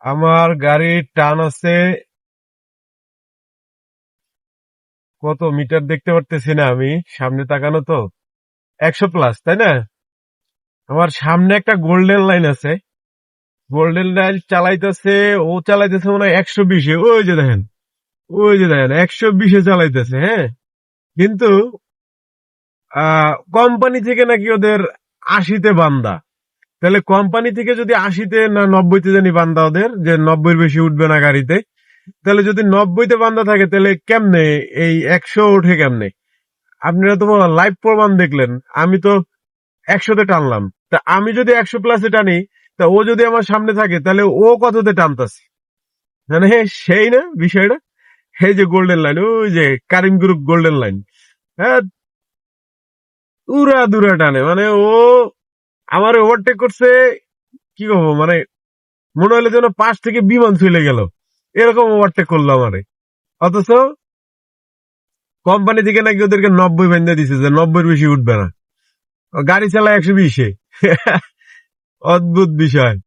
আমার গাড়ির টান আছে, কত মিটার দেখতে পারতেছি না আমি, সামনে তাকানো তো 100+, তাই না? আমার সামনে একটা গোল্ডেন লাইন আছে, গোল্ডেন লাইন চালাইতেছে, ও চালাইতেছে মনে হয় 120-এ। ওই যে দেখেন 120-এ চালাইতেছে, হ্যাঁ। কিন্তু কোম্পানি থেকে নাকি ওদের 80-তে বান্দা। তাহলে কোম্পানি থেকে যদি 80-তে না 90-তে জানি বান্দা ওদের, যে 90-এর বেশি উঠবে না গাড়িতে, তাহলে যদি 90-তে বান্দা থাকে তাহলে কেমনে এই 100 উঠে কেমনে? আপনারা তো লাইভ প্রমাণ দেখলেন, আমি তো 100-তে টানলাম। তা আমি যদি 100+-এ টানি, তা ও যদি আমার সামনে থাকে তাহলে ও কততে টানতাছে? মানে সেই না বিষয়টা। এই যে গোল্ডেন লাইন, ওই যে কারিম গ্রুপ গোল্ডেন লাইন, হ্যাঁ, উড়া দুরা টানে। মানে ও আমার ওভারটেক করছে, কি বলবো, মানে মনে হলো যেন পাশ থেকে বিমান চলে গেল, এরকম ওভারটেক করলো আমারে। অথচ কোম্পানি থেকে নাকি ওদেরকে 90 বেঁধে দিছে যে 90-এর বেশি উঠবে না, গাড়ি চালায় 120-এ। অদ্ভুত বিষয়।